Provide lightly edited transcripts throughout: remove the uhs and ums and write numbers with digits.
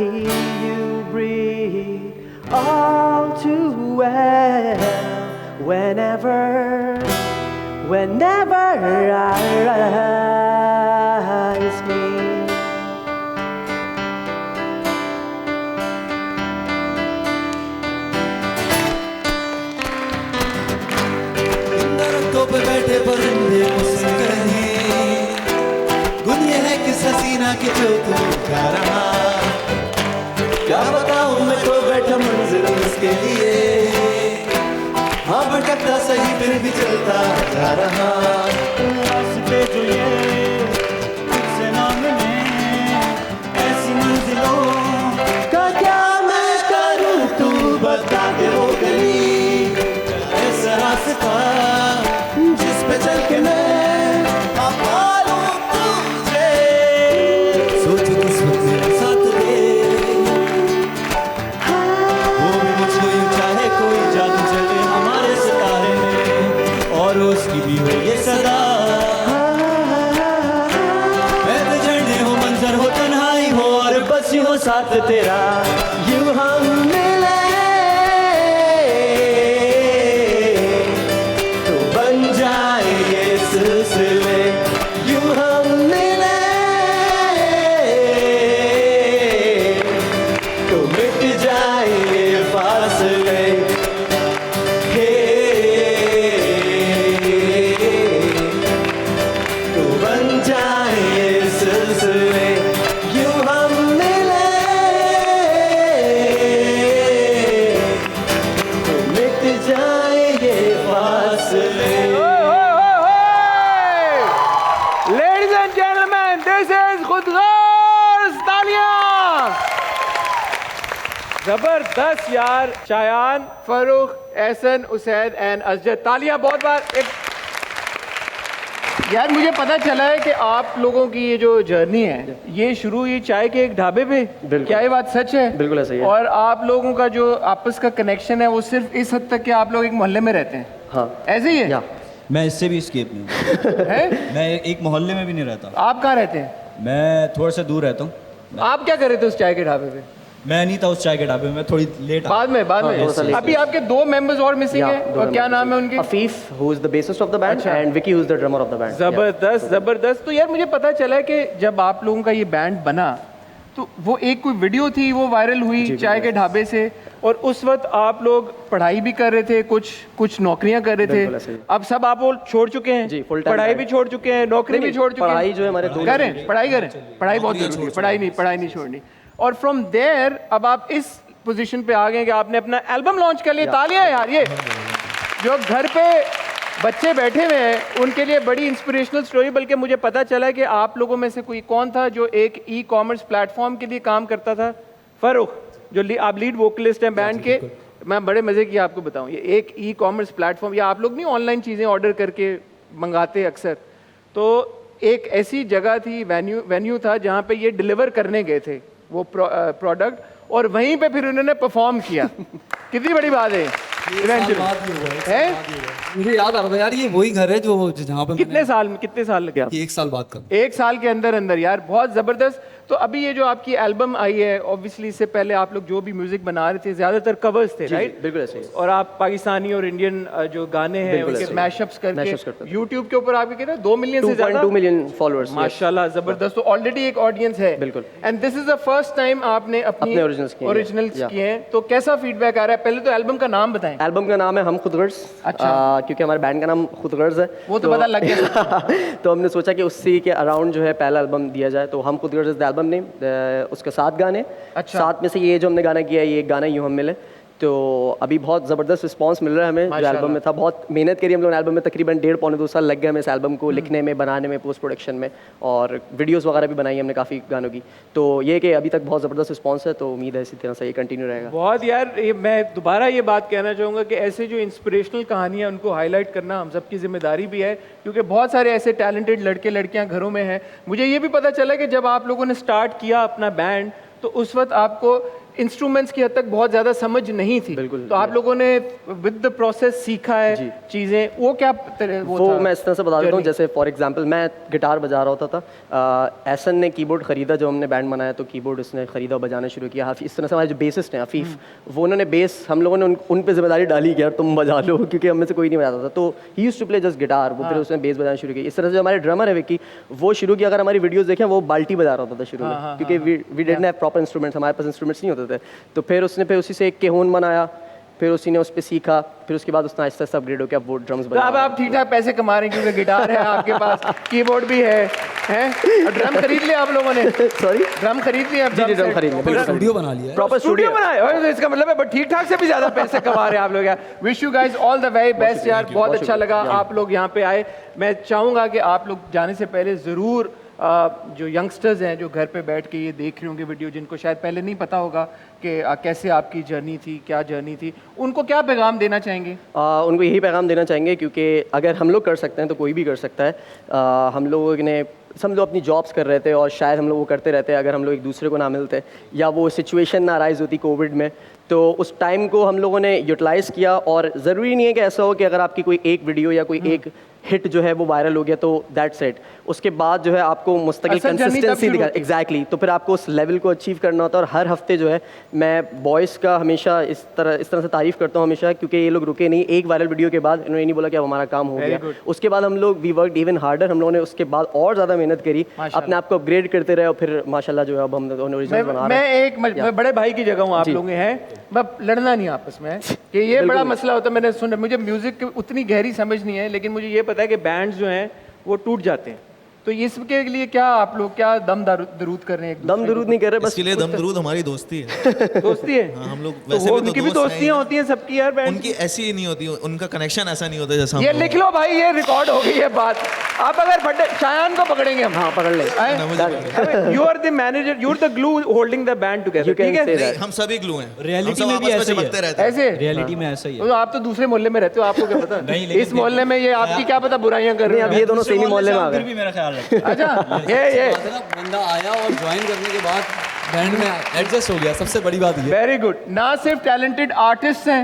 hear you breathe all too well. Whenever I rise me. दरख्तों पे बैठे परिंदे मुझसे कहे गुन ये है किस हसीना की जो तू गा रहा क्या बताऊं मैं तो बैठा मंजिल उसके लिए हाँ भटकता सही फिर भी चलता जा रहा रास्ते जो ये तुझसे ना मिले ऐसी मंजिलों का क्या मैं करूं तू बता दे वो गली ऐसा रास्ता जिस पे चल के मैं पालूं तुझे सोच किस्मत मेरा साथ दे वो भी मुझको यूं चाहे कोई जादू चले हमारे सितारे में और उसकी भी हो ये सदा मैं तो झंडे हो मंजर हो तन्हाई हो और बस यूं हो साथ तेरा यूं हम मिले तो बन जाए ये सिलसिले यूं हम मिले तो मिट जाए ये फासले तो बन जाए ये सिलसिले यूं हम मिले तो मिट जाए ये फासले Ladies and gentlemen, this is खुदगर्ज तालियां। जबरदस्त यार, शायान, फरूख, एहसन, उसैद एंड असजद, तालियां बहुत बार। यार मुझे पता चला है कि आप लोगों की ये जो जर्नी है ये शुरू हुई चाय के एक ढाबे पे। क्या ये बात सच है? बिल्कुल ऐसा ही है। और आप लोगों का जो आपस का कनेक्शन है वो सिर्फ इस हद तक कि आप लोग एक मोहल्ले में रहते हैं? हाँ ऐसे ही है? या मैं इससे भी स्केप नहीं हूँ। है? मैं एक मोहल्ले में भी नहीं रहता। आप कहाँ रहते हैं? मैं थोड़ा सा दूर रहता हूँ। आप क्या कर रहे थे उस चाय के ढाबे पे? मैं नहीं था उस चाय के ढाबे में, मैं थोड़ी लेट बाद में थोड़ा सा late अभी आपके दो मेंबर्स और मिसिंग हैं और क्या नाम है उनके? Afif, who is the bassist of the band, अच्छा। and Vicky, who is the drummer of the band. जबरदस्त जबरदस्त। तो यार मुझे पता चला है कि जब आप लोगों का ये बैंड बना तो वो एक कोई वीडियो थी वो वायरल हुई चाय के ढाबे से, और उस वक्त आप लोग पढ़ाई भी कर रहे थे, कुछ नौकरियां कर रहे बिल्कुल ऐसे थे। ही। अब सब आप वो छोड़ चुके हैं? जी, full time पढ़ाई band। भी छोड़ चुके हैं, नौकरी भी छोड़ चुके हैं? पढ़ाई जो है हमारे दो करें, पढ़ाई करें, पढ़ाई बहुत जरूरी है, पढ़ाई नहीं छोड़नी। और फ्रॉम देयर अब आप इस पोजीशन पे आ गए कि आपने अपना एल्बम लॉन्च कर लिया। तालियां यार, ये जो घर पे बच्चे बैठे हुए हैं उनके लिए बड़ी इंस्पिरेशनल स्टोरी। बल्कि मुझे पता चला है कि आप लोगों में से कोई कौन था जो एक ई कॉमर्स प्लेटफॉर्म के लिए काम करता था? फरूख, जो आप लीड वोकलिस्ट हैं बैंड के। मैं बड़े मज़े की आपको बताऊं, ये एक ई कॉमर्स प्लेटफॉर्म, या आप लोग नहीं ऑनलाइन चीज़ें ऑर्डर करके मंगाते अक्सर, तो एक ऐसी जगह थी, वेन्यू था जहाँ पे ये डिलीवर करने गए थे वो प्रोडक्ट, और वहीं पे फिर उन्होंने परफॉर्म किया। कितनी बड़ी बात है है? मुझे याद आ रहा था यार, ये वही घर है जो जहाँ पे कितने साल लगे? ये 1 साल बाद का। 1 साल के अंदर यार, बहुत जबरदस्त। तो अभी ये जो आपकी एल्बम आई है, ऑब्वियसली इससे पहले आप लोग जो भी म्यूजिक बना रहे थे ज्यादातर कवर्स थे, राइट? बिल्कुल ऐसे ही। और आप पाकिस्तानी और इंडियन जो गाने हैं बिल्कुल उनके ऐसे ही। मैशअप्स Mashups करके करते थे। यूट्यूब के ऊपर आपके कितने 2 मिलियन से ज्यादा 2.2 million followers, yes। माशाल्लाह, जबरदस्त। तो ऑलरेडी एक ऑडियंस है। बिल्कुल। And this is the first time आपने अपने ओरिजिनल्स किए हैं, तो कैसा फीडबैक आ रहा है? पहले तो एल्बम का नाम बताएं। एल्बम का नाम है हम खुदगर्ज। अच्छा। क्योंकि हमारे बैंड का नाम खुदगर्ज है, वो तो पता लग गया। तो हमने सोचा कि उसी के अराउंड जो है पहला एल्बम दिया जाए, तो हम खुदगर्ज इज द एल्बम नेम। उसके 7 गाने, अच्छा। 7 में से ये जो हमने गाना किया है, ये एक गाना यूं हम मिले। तो अभी बहुत ज़बरदस्त रिस्पांस मिल रहा है हमें जो एल्बम में था। बहुत मेहनत करी हम लोगों ने एल्बम में, तकरीबन 1.5-2 साल लग गए हमें इस एल्बम को लिखने में, बनाने में, पोस्ट प्रोडक्शन में, और वीडियोस वगैरह भी बनाई हमने काफ़ी गानों की। तो ये कि अभी तक बहुत ज़बरदस्त रिस्पांस है, तो उम्मीद है इसी तरह से ये कंटिन्यू रहेगा। बहुत यार, ये मैं दोबारा ये बात कहना चाहूँगा कि ऐसे जो इंस्पिरेशनल कहानियाँ उनको हाईलाइट करना हम सब की जिम्मेदारी भी है, क्योंकि बहुत सारे ऐसे टैलेंटेड लड़के लड़कियाँ घरों में हैं। मुझे ये भी पता चला कि जब आप लोगों ने स्टार्ट किया अपना बैंड, तो उस वक्त आपको इंस्ट्रूमेंट्स की हद तक बहुत ज़्यादा समझ नहीं थी, बिल्कुल, तो आप लोगों ने विद द प्रोसेस सीखा है चीज़ें, वो क्या वो मैं इस तरह से बता देता हूँ, जैसे फॉर एग्जांपल मैं गिटार बजा रहा होता था, एहसन ने कीबोर्ड ख़रीदा, जो हमने बैंड बनाया तो कीबोर्ड उसने ख़रीदा और बजाना शुरू किया। इस तरह से हमारे जो बेसिस्ट हैं हफीफ़, वो उन्होंने बेस, हम लोगों ने उन पे जिम्मेदारी डाली कि यार तुम बजा लो, क्योंकि हम में से कोई नहीं बजाता था, तो ही used to play just guitar, वो फिर उसने बेस बजाना शुरू किया। इस तरह से हमारे ड्रमर है विक्की, वो शुरू किया, अगर हमारी वीडियोस देखें वो बाल्टी बजा रहा होता था शुरू में, क्योंकि we didn't have proper instruments, हमारे पास इंस्ट्रूमेंट्स नहीं होते थे। तो फिर उसने उसी से एक केहून बनाया, फिर उसी ने उस पर सीखा, फिर उसके बाद उसने आहिस्ता आहिस्ता अपग्रेड होकर वो ड्रम्स तो बजा। अब आप ठीक ठाक पैसे कमा रहे हैं, क्योंकि गिटार है आपके पास, कीबोर्ड भी है, और ड्रम खरीद लिया आप लोगों ने? सॉरी, ड्रम खरीद लिया? जी ड्रम खरीद लिया, स्टूडियो बना लिया है। प्रॉपर स्टूडियो बनाए, और इसका मतलब है ठीक ठाक से भी ज्यादा पैसे कमा रहे हैं आप लोग यार। Wish you guys all the very best यार, बहुत अच्छा लगा आप लोग यहाँ पे आए। मैं चाहूँगा कि आप लोग जाने से पहले ज़रूर जो यंगस्टर्स हैं जो घर पे बैठ के ये देख रहे होंगे वीडियो, जिनको शायद पहले नहीं पता होगा कि कैसे आपकी जर्नी थी, क्या जर्नी थी, उनको क्या पैगाम देना चाहेंगे? उनको यही पैगाम देना चाहेंगे, क्योंकि अगर हम लोग कर सकते हैं तो कोई भी कर सकता है। हम लोगों ने सब लोग अपनी जॉब्स कर रहे थे और शायद हम लोग वो करते रहते, अगर हम लोग एक दूसरे को ना मिलते या वो सिचुएशन ना राइज होती कोविड में, तो उस टाइम को हम लोगों ने यूटिलाइज़ किया। और ज़रूरी नहीं है कि ऐसा हो कि अगर आपकी कोई एक वीडियो या कोई एक हिट जो है वो वायरल हो गया तो दैट्स इट, उसके बाद जो है आपको मुस्तकिल कंसिस्टेंसी दिखा, एग्जैक्टली, तो फिर आपको उस लेवल को अचीव करना होता है। और हर हफ्ते जो है मैं बॉयज़ का हमेशा इस तरह से तारीफ़ करता हूँ हमेशा, क्योंकि ये लोग रुके नहीं। एक वायरल वीडियो के बाद इन्होंने नहीं बोला कि अब हमारा काम हो गया, उसके बाद हम लोग वी वर्कड इवन हार्डर, हम लोगों ने उसके बाद और ज़्यादा मेहनत करी, अपने आप को अपग्रेड करते रहे, और फिर माशाल्लाह जो है अब हम ओरिजिनल बना रहे हैं। मैं बड़े भाई की जगह हूँ, आप लोग हैं, मैं लड़ना नहीं आपस में कि ये बड़ा मसला होता है। मैंने सुना, मुझे म्यूजिक की उतनी गहरी समझ नहीं है, लेकिन मुझे ये पता है कि बैंड्स जो हैं वो टूट जाते हैं, तो इसके लिए क्या आप लोग क्या दम दरूद कर रहे हैं? दम दरूद नहीं कर रहे, बस इसके लिए दम दरूद हमारी दोस्ती है। दोस्ती है? हाँ, हम लोग तो वैसे भी तो उनकी भी दोस्त दोस्तियां होती हैं सबकी यार बैंड। उनकी ऐसी ही नहीं होती, उनका कनेक्शन ऐसा नहीं होता जैसा ये लिख लो भाई, ये रिकॉर्ड हो गई है बात। आप अगर शायान को पकड़ेंगे हम, हाँ पकड़ लें। You are the manager, you are the glue holding the band together, ठीक है? हम सभी ग्लू हैं, रियलिटी में भी ऐसे ही है। ऐसे रियलिटी में ऐसा ही है। तो आप तो दूसरे मोहल्ले में रहते हो, आपको क्या पता? नहीं, लेकिन इस मोहल्ले में ये आपकी क्या पता बुराइयां कर रहे हैं। अब ये दोनों सेम ही मोहल्ले में आ फिर गए। भी मेरा ख्याल रखते हैं। अच्छा, ये बंदा आया और ज्वाइन करने के बाद बैंड में एडजस्ट हो गया, सबसे बड़ी बात ये। Very good. ना सिर्फ टैलेंटेड आर्टिस्ट हैं,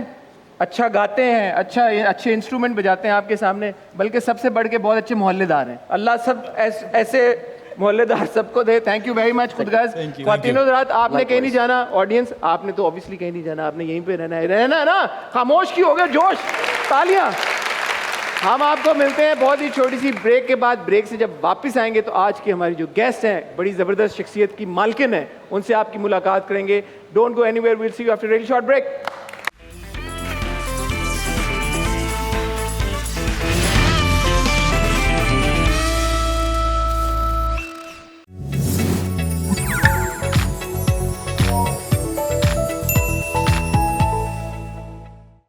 अच्छा गाते हैं, अच्छे इंस्ट्रूमेंट बजाते हैं आपके सामने, बल्कि सबसे बढ़ के बहुत अच्छे मोहल्लेदार हैं। अल्लाह सब ऐसे मोहल्लेदार सबको दे। थैंक यू वेरी मच खुदगाज। ख्वातीनो हज़रात, आपने कहीं नहीं जाना, ऑडियंस आपने तो ऑब्वियसली कहीं नहीं जाना, आपने यहीं पे रहना है ना। खामोश की हो गया जोश, तालियां। हम आपको मिलते हैं बहुत ही छोटी सी ब्रेक के बाद। ब्रेक से जब वापस आएंगे तो आज की हमारी जो गेस्ट हैं, बड़ी ज़बरदस्त शख्सियत की मालकिन है, उनसे आपकी मुलाकात करेंगे। Don't go anywhere, will see you after really short break.